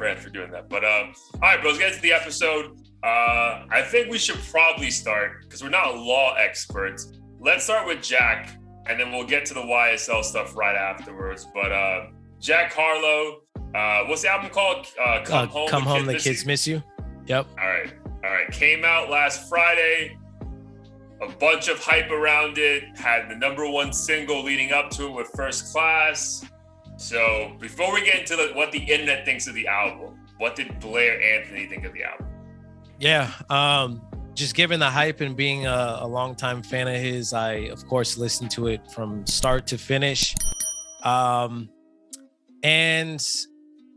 brand for doing that. But all right, bro, let's get into the episode. I think we should probably start, because we're not law experts. Let's start with Jack, and then we'll get to the YSL stuff right afterwards. But Jack Harlow, what's the album called? Come Home, the Kids Miss You. Yep. All right. Came out last Friday. A bunch of hype around it. Had the #1 single leading up to it with First Class. So before we get into what the internet thinks of the album, what did Blair Anthony think of the album? Yeah, just given the hype and being a longtime fan of his, I of course listened to it from start to finish. And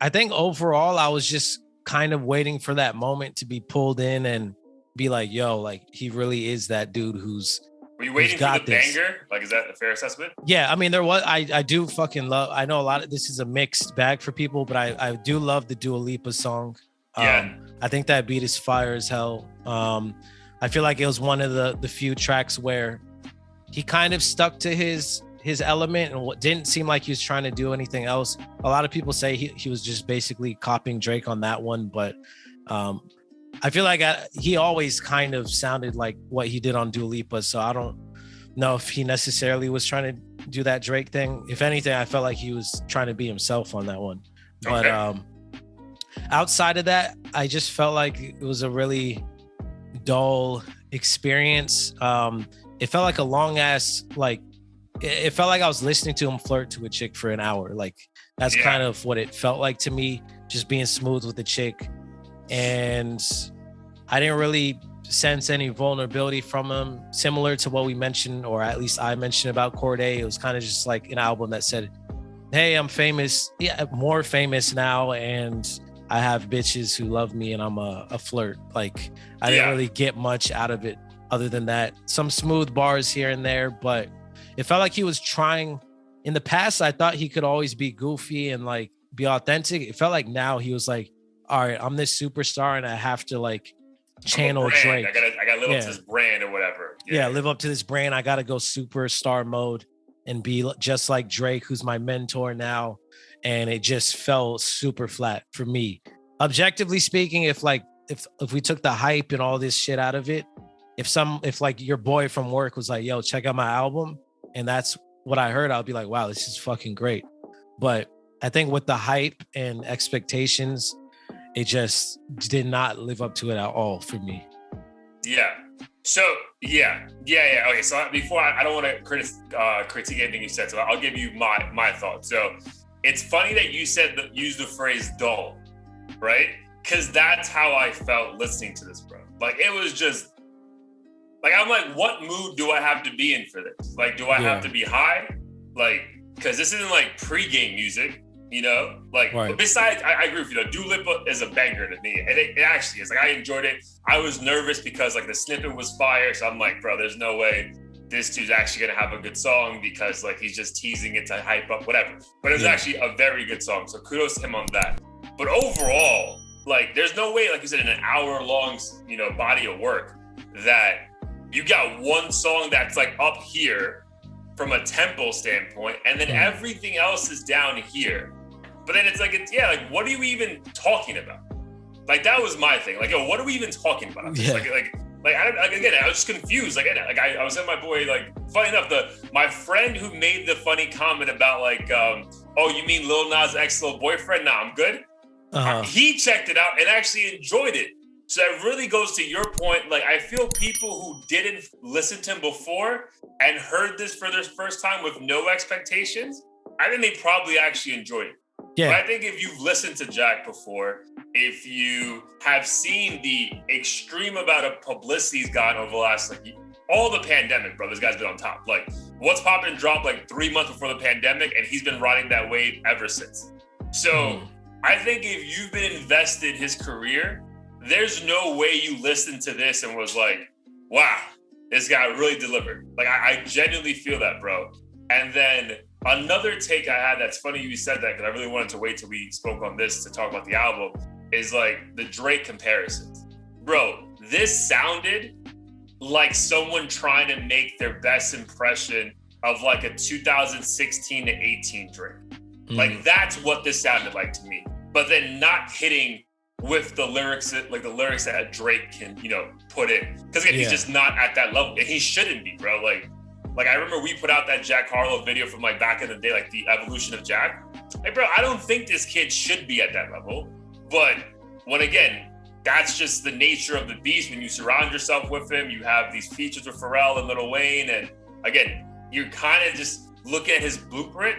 I think overall, I was just kind of waiting for that moment to be pulled in and be like, yo, like he really is that dude who's. Were you waiting for the banger? Like, is that a fair assessment? Yeah, I mean, there was. I do fucking love. I know a lot of this is a mixed bag for people, but I do love the Dua Lipa song. Yeah. I think that beat is fire as hell. I feel like it was one of the few tracks where he kind of stuck to his element and what didn't seem like he was trying to do anything else. A lot of people say he was just basically copying Drake on that one, but I feel like he always kind of sounded like what he did on Dua Lipa, so I don't know if he necessarily was trying to do that Drake thing. If anything, I felt like he was trying to be himself on that one. But outside of that, I just felt like it was a really dull experience. It felt like a long ass, like it felt like I was listening to him flirt to a chick for an hour. Like that's kind of what it felt like to me, just being smooth with the chick. And I didn't really sense any vulnerability from him, similar to what we mentioned, or at least I mentioned about Cordae. It was kind of just like an album that said, hey, I'm famous, more famous now, and I have bitches who love me, and I'm a flirt. Like I didn't really get much out of it other than that. Some smooth bars here and there, but it felt like he was trying. In the past, I thought he could always be goofy and like be authentic. It felt like now he was like, all right, I'm this superstar and I have to like channel Drake. I gotta live up to this brand or whatever. Yeah, live up to this brand. I gotta go superstar mode and be just like Drake, who's my mentor now. And it just fell super flat for me. Objectively speaking, if we took the hype and all this shit out of it, if like your boy from work was like, yo, check out my album, and that's what I heard, I'll be like, wow, this is fucking great. But I think with the hype and expectations, it just did not live up to it at all for me. Yeah. So, yeah. Okay, so before, I don't want to critique anything you said, so I'll give you my thoughts. So, it's funny that you use the phrase dull, right? Because that's how I felt listening to this, bro. Like, it was just, like, I'm like, what mood do I have to be in for this? Like, do I have to be high? Like, because this isn't like pregame music. You know, like, right. Besides, I agree with you, Dua Lipa is a banger to me. And it actually is. Like, I enjoyed it. I was nervous because, like, the snippet was fire. So I'm like, bro, there's no way this dude's actually going to have a good song because, like, he's just teasing it to hype up, whatever. But it was actually a very good song. So kudos to him on that. But overall, like, there's no way, like you said, in an hour-long, body of work that you got one song that's, like, up here from a tempo standpoint, and then everything else is down here. But then it's like, what are you even talking about? Like, that was my thing. Like, yo, what are we even talking about? Yeah. I was just confused. I was at my boy, like, funny enough, my friend who made the funny comment about, like, oh, you mean Lil Nas X little boyfriend? Nah, I'm good. He checked it out and actually enjoyed it. So that really goes to your point. Like, I feel people who didn't listen to him before and heard this for their first time with no expectations, I think they probably actually enjoyed it. Yeah. But I think if you've listened to Jack before, if you have seen the extreme amount of publicity he's gotten over the last, like, all the pandemic, bro, this guy's been on top. Like, What's Poppin' dropped like 3 months before the pandemic, and he's been riding that wave ever since. So I think if you've been invested in his career, there's no way you listened to this and was like, wow, this guy really delivered. Like, I genuinely feel that, bro. And then another take I had, that's funny you said that, because I really wanted to wait till we spoke on this to talk about the album, is like the Drake comparisons. Bro, this sounded like someone trying to make their best impression of like a 2016 to 18 Drake. Like, that's what this sounded like to me. but then not hitting with the lyrics that Drake can, put in. Because again, he's just not at that level, and he shouldn't be, bro. Like I remember we put out that Jack Harlow video from like back in the day, like the evolution of Jack. Like, bro, I don't think this kid should be at that level. But when again, that's just the nature of the beast. When you surround yourself with him, you have these features with Pharrell and Lil Wayne, and again, you kind of just look at his blueprint,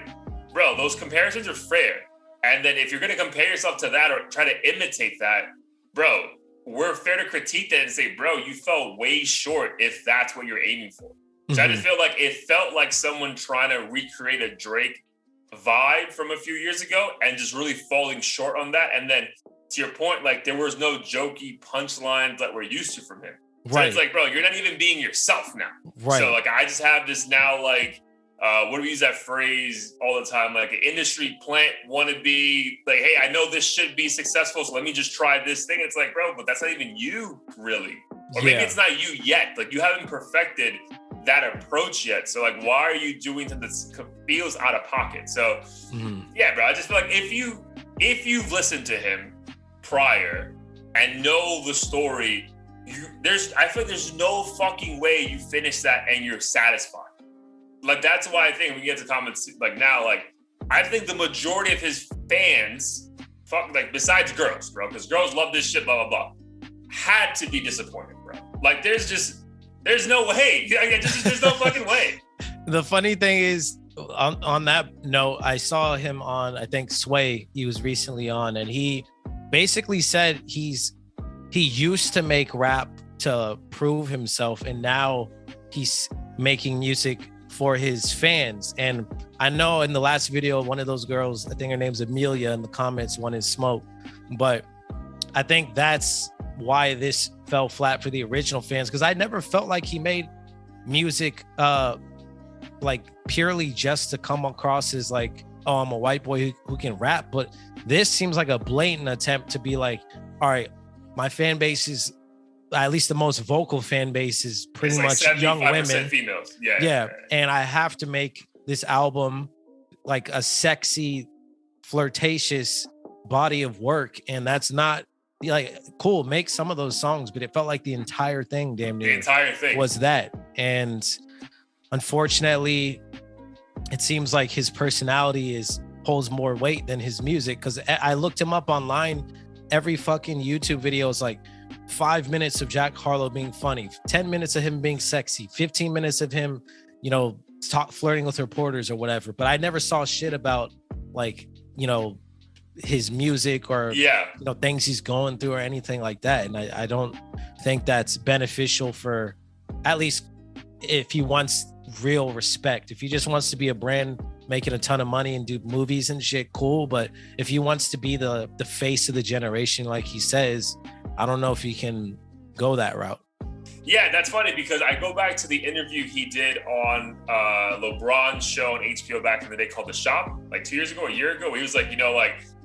bro. Those comparisons are fair. And then if you're gonna compare yourself to that or try to imitate that, bro, we're fair to critique that and say, bro, you fell way short if that's what you're aiming for. So I just feel like it felt like someone trying to recreate a Drake vibe from a few years ago and just really falling short on that. And then to your point, like there was no jokey punchlines that we're used to from him. So it's like, bro, you're not even being yourself now. Right. So like I just have this now like, what do we use that phrase all the time? Like an industry plant wannabe, like, hey, I know this should be successful, so let me just try this thing. It's like, bro, but that's not even you really. Or maybe it's not you yet. Like you haven't perfected that approach yet. So like, why are you doing something that feels out of pocket? So yeah, bro, I just feel like if you've listened to him prior and know the story, I feel like there's no fucking way you finish that and you're satisfied. Like that's why I think we get to comments like now, like I think the majority of his fans, besides girls, bro, because girls love this shit, blah blah blah, had to be disappointed, bro. Like there's no way. There's no fucking way. The funny thing is, on that note, I saw him on, I think, Sway. He was recently on, and he basically said he used to make rap to prove himself, and now he's making music for his fans. And I know in the last video, one of those girls, I think her name's Amelia, in the comments wanted smoke. But I think that's why this fell flat for the original fans, because I never felt like he made music like purely just to come across as like, oh, I'm a white boy who can rap. But this seems like a blatant attempt to be like, all right, my fan base is, at least the most vocal fan base is pretty much young women, females. Yeah. And I have to make this album like a sexy, flirtatious body of work, and that's not like cool. Make some of those songs, but it felt like the entire thing, damn near, the entire thing was that. And unfortunately, it seems like his personality holds more weight than his music. Because I looked him up online. Every fucking YouTube video is like 5 minutes of Jack Harlow being funny, 10 minutes of him being sexy, 15 minutes of him, flirting with reporters or whatever. But I never saw shit about like, his music or things he's going through or anything like that. And I don't think that's beneficial for, at least if he wants real respect. If he just wants to be a brand making a ton of money and do movies and shit, cool. But if he wants to be the face of the generation, like he says, I don't know if he can go that route. Yeah, that's funny because I go back to the interview he did on LeBron's show on HBO back in the day called The Shop, like 2 years ago, a year ago. He was like,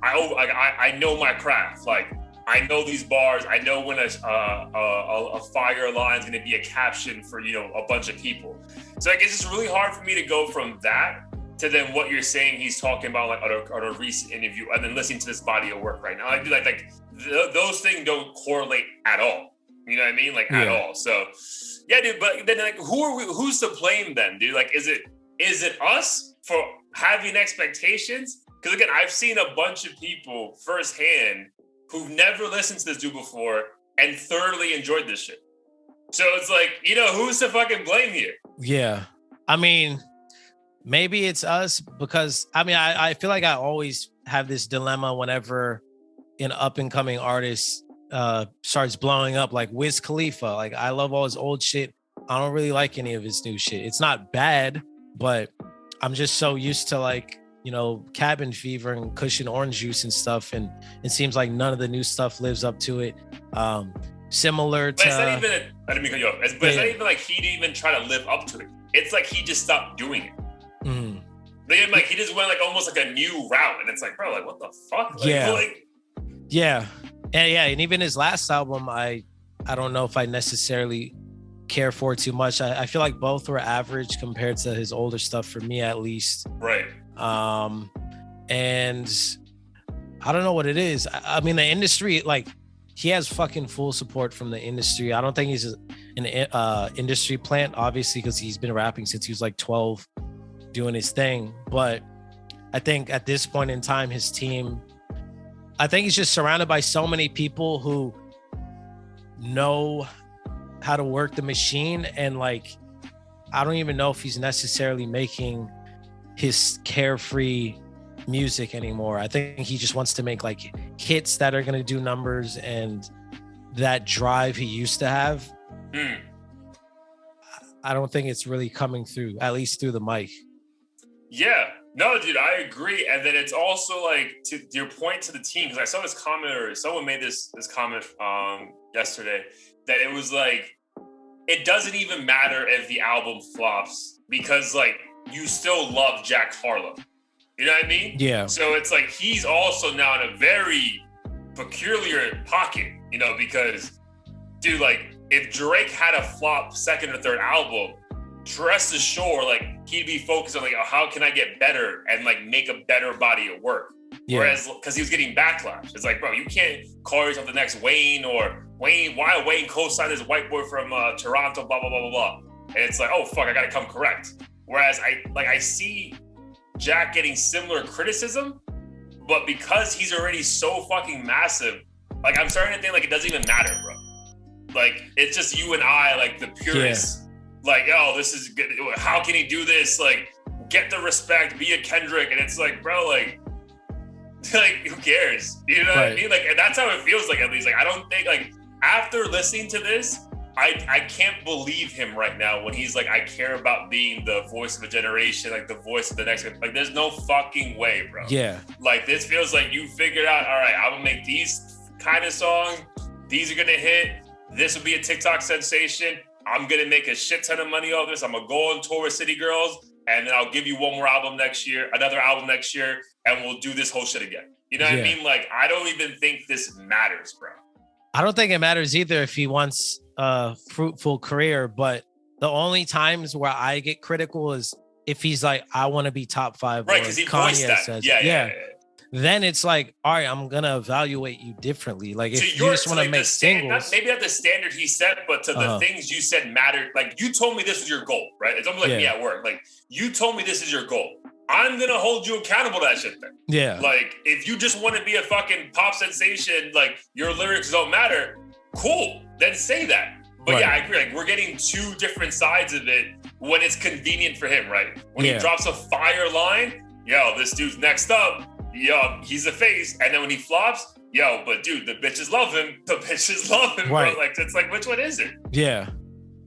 I know my craft. Like, I know these bars. I know when a fire line is going to be a caption for, a bunch of people. So like, it's just really hard for me to go from that to then what you're saying he's talking about like on a recent interview and then listening to this body of work right now. Like those things don't correlate at all. You know what I mean? Like at all. So yeah, dude, but then like who's to blame then, dude? Like is it us for having expectations? Because again, I've seen a bunch of people firsthand who've never listened to this dude before and thoroughly enjoyed this shit. So it's like, who's to fucking blame here? Yeah. I mean, maybe it's us because I feel like I always have this dilemma whenever an up and coming artist starts blowing up, like Wiz Khalifa. Like I love all his old shit. I don't really like any of his new shit. It's not bad, but I'm just so used to like, Cabin Fever and Cushion Orange Juice and stuff. And it seems like none of the new stuff lives up to it. Similar to... But it's not even... I didn't mean to cut you off. But it's not even like he didn't even try to live up to it. It's like he just stopped doing it. Mm-hmm. Like he just went like almost like a new route. And it's like, bro, like what the fuck? Like, yeah. And even his last album, I don't know if I necessarily care for too much. I feel like both were average compared to his older stuff, for me at least. Right. And I don't know what it is. I mean, the industry, like, he has fucking full support from the industry. I don't think he's an industry plant, obviously, because he's been rapping since he was like 12, doing his thing. But I think at this point in time, his team, I think he's just surrounded by so many people who know how to work the machine. And like, I don't even know if he's necessarily making his carefree music anymore. I think he just wants to make like hits that are going to do numbers, and that drive he used to have. I don't think it's really coming through, at least through the mic. Yeah, no, dude, I agree. And then it's also like, to your point to the team, because I saw this comment, or someone made this comment yesterday, that it was like, it doesn't even matter if the album flops, because like, you still love Jack Harlow. You know what I mean? Yeah. So it's like, he's also now in a very peculiar pocket, you know, because, dude, like, if Drake had a flop second or third album, rest assured, like, he'd be focused on like, oh, how can I get better and like make a better body of work? Yeah. Whereas, because he was getting backlash, it's like, bro, you can't call yourself the next Wayne, or Wayne, why Wayne co-signed this white boy from Toronto, blah, blah, blah, blah, blah. And it's like, oh, fuck, I gotta come correct. Whereas I see Jack getting similar criticism, but because he's already so fucking massive, like, I'm starting to think like it doesn't even matter, bro. Like, it's just you and I, like the purists, like, oh, this is good. How can he do this? Like, get the respect, be a Kendrick. And it's like, bro, like who cares? You know what I mean? Like, and that's how it feels like, at least. Like, I don't think, like, after listening to this, I can't believe him right now when he's like, I care about being the voice of a generation, like the voice of the next. Like, there's no fucking way, bro. Yeah. Like, this feels like you figured out, all right, I'm gonna make these kind of songs. These are gonna hit. This will be a TikTok sensation. I'm gonna make a shit ton of money off this. I'm gonna go on tour with City Girls, and then I'll give you one more album next year, another album next year, and we'll do this whole shit again. You know what I mean? Like, I don't even think this matters, bro. I don't think it matters either if he wants a fruitful career, but the only times where I get critical is if he's like, I want to be top 5. Right, because he voiced that. Says, yeah. Then it's like, all right, I'm going to evaluate you differently. Like, if you just want to like make singles. Maybe not the standard he set, but to the things you said mattered. Like, you told me this was your goal, right? It's almost like me at work. Like, you told me this is your goal. I'm going to hold you accountable to that shit then. Yeah. Like, if you just want to be a fucking pop sensation, like, your lyrics don't matter, cool. Then say that. But yeah, I agree. Like, we're getting two different sides of it when it's convenient for him, right? When he drops a fire line, yo, this dude's next up. Yo, he's the face. And then when he flops, yo, but dude, the bitches love him. The bitches love him, bro. Like, it's like, which one is it? Yeah.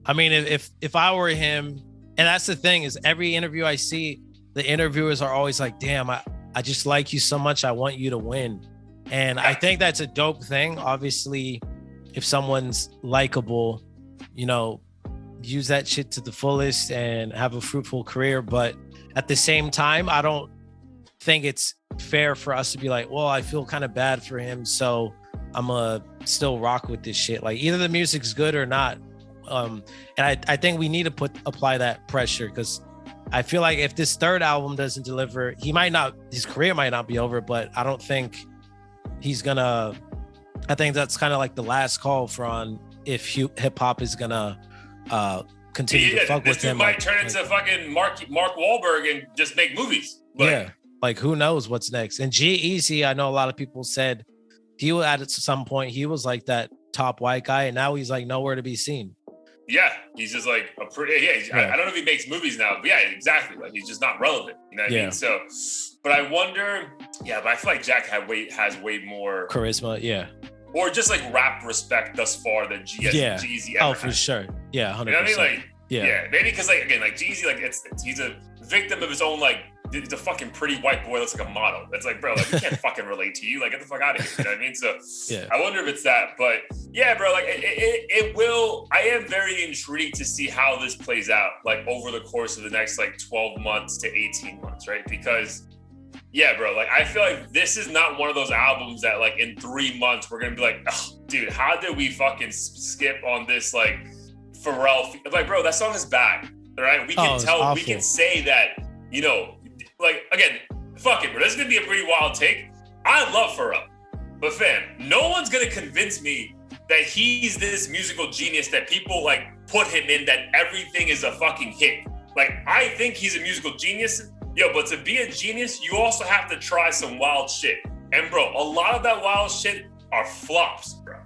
I mean, if I were him, and that's the thing, is every interview I see, the interviewers are always like, damn, I just like you so much. I want you to win. And I think that's a dope thing. Obviously, if someone's likable, you know, use that shit to the fullest and have a fruitful career. But at the same time, I don't think it's fair for us to be like, well, I feel kind of bad for him, so I'm gonna still rock with this shit. Like, either the music's good or not. And I think we need to apply that pressure, because I feel like if this third album doesn't deliver, his career might not be over, but I don't think he's gonna. I think that's kind of like the last call for on if hip hop is gonna continue to fuck with him. This dude might turn into fucking Mark Wahlberg and just make movies. Like, who knows what's next? And G-Eazy, I know a lot of people said he was at some point, he was like that top white guy, and now he's like nowhere to be seen. Yeah, he's just like a pretty. I don't know if he makes movies now, but yeah, exactly. Like, he's just not relevant. You know what I mean? So, but I wonder. Yeah, but I feel like Jack has way more charisma. Yeah. Or just like rap respect thus far than G-Eazy ever Oh, for sure. Yeah, 100%. You know what I mean? Like, yeah, maybe because, like, again, like G-Eazy, like he's a victim of his own, like, he's a fucking pretty white boy that's like a model. It's like, bro, like, we can't fucking relate to you. Like, get the fuck out of here. You know what I mean? So I wonder if it's that. But yeah, bro, like, it will. I am very intrigued to see how this plays out, like, over the course of the next, like, 12 months to 18 months, right? Because yeah, bro, like, I feel like this is not one of those albums that, like, in 3 months we're gonna be like, oh, dude, how did we fucking skip on this, like, Pharrell? Like, bro, that song is bad, right? We can tell, we can say that, you know, like, again, fuck it, bro. This is gonna be a pretty wild take. I love Pharrell, but fam, no one's gonna convince me that he's this musical genius that people like put him in, that everything is a fucking hit. Like, I think he's a musical genius, but to be a genius, you also have to try some wild shit. And bro, a lot of that wild shit are flops, bro.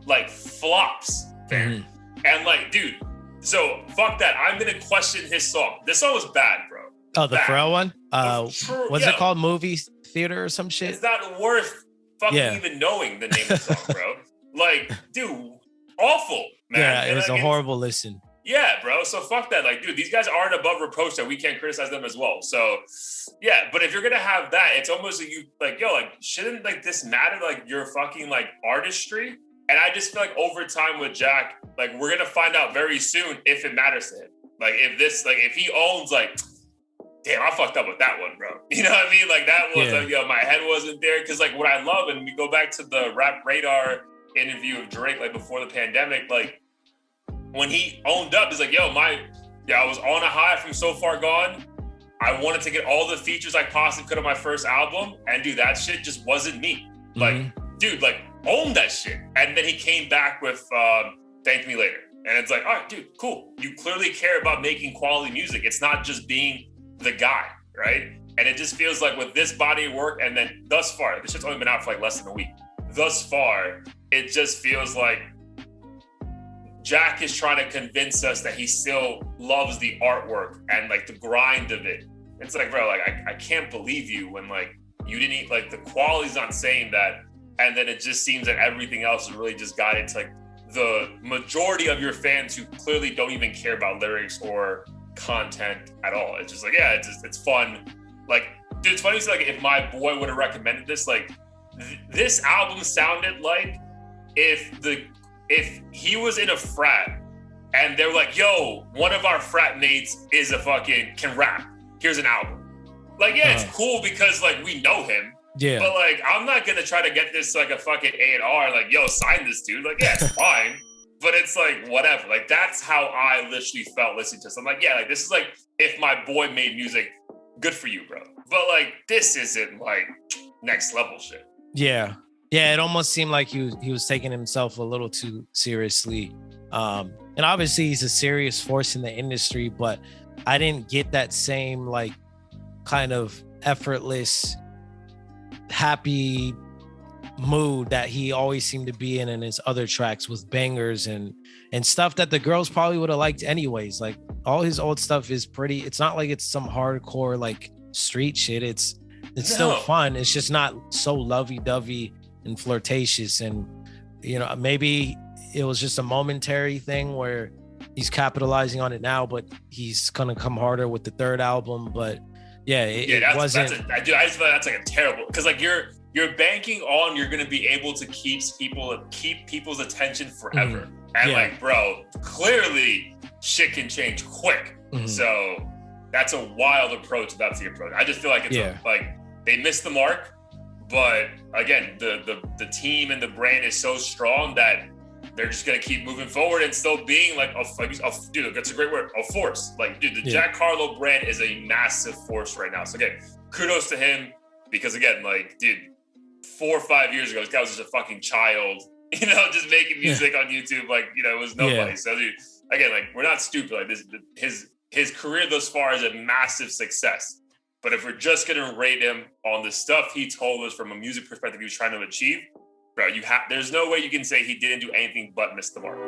Like flops, fam. Mm-hmm. And like, dude, so fuck that. I'm gonna question his song. This song was bad, bro. Oh, the bad. Pharrell one? What's it called? Movie theater or some shit? It's not worth fucking even knowing the name of the song, bro. Like, dude, awful, man. Yeah, it was a horrible listen. Yeah, bro. So fuck that. Like, dude, these guys aren't above reproach that we can't criticize them as well. So, yeah. But if you're gonna have that, it's almost like you like, shouldn't like this matter? Like your fucking like artistry. And I just feel like over time with Jack, like we're gonna find out very soon if it matters to him. Like if he owns like, damn, I fucked up with that one, bro. You know what I mean? Like that was like, my head wasn't there. Cause like what I love, and we go back to the Rap Radar interview of Drake, like before the pandemic, like when he owned up, he's like, I was on a high from So Far Gone. I wanted to get all the features I possibly could on my first album. And dude, that shit just wasn't me. Like, dude, like own that shit. And then he came back with Thank Me Later. And it's like, all right, dude, cool. You clearly care about making quality music. It's not just being the guy, right? And it just feels like with this body of work, and then thus far, this shit's only been out for like less than a week. Thus far, it just feels like Jack is trying to convince us that he still loves the artwork and like the grind of it. It's like, bro, like I can't believe you when like you didn't eat, like the quality's not saying that. And then it just seems that everything else is really just guided to like the majority of your fans who clearly don't even care about lyrics or content at all. It's just like, it's fun. Like, dude, it's funny. So like if my boy would have recommended this, like this album sounded like if he was in a frat and they're like, yo, one of our frat mates is can rap. Here's an album. Like, it's cool because like we know him. Yeah. But like, I'm not gonna try to get this like a fucking A&R, like, yo, sign this dude. Like, it's fine. But it's like, whatever. Like, that's how I literally felt listening to this. I'm like, like, this is like if my boy made music, good for you, bro. But like, this isn't like next level shit. Yeah. Yeah, it almost seemed like he was taking himself a little too seriously. And obviously he's a serious force in the industry, but I didn't get that same like kind of effortless, happy mood that he always seemed to be in his other tracks with bangers and stuff that the girls probably would have liked anyways. Like all his old stuff is pretty, it's not like it's some hardcore like street shit. It's still fun. It's just not so lovey-dovey and flirtatious, and maybe it was just a momentary thing where he's capitalizing on it now, but he's gonna come harder with the third album. But it wasn't. I just feel like that's like a terrible, because like you're banking on you're gonna be able to keep people's attention forever, and like, bro, clearly shit can change quick. So that's a wild approach. That's the approach. I just feel like it's like they missed the mark. But again, the team and the brand is so strong that they're just gonna keep moving forward and still being like dude, that's a great word, a force. Like, dude, the Jack Harlow brand is a massive force right now. So again, kudos to him, because again, like, dude, 4 or 5 years ago, this guy was just a fucking child, just making music on YouTube, like, it was nobody. So dude, again, like, we're not stupid. Like this, his career thus far is a massive success. But if we're just going to rate him on the stuff he told us from a music perspective he was trying to achieve, bro, there's no way you can say he didn't do anything but miss the mark.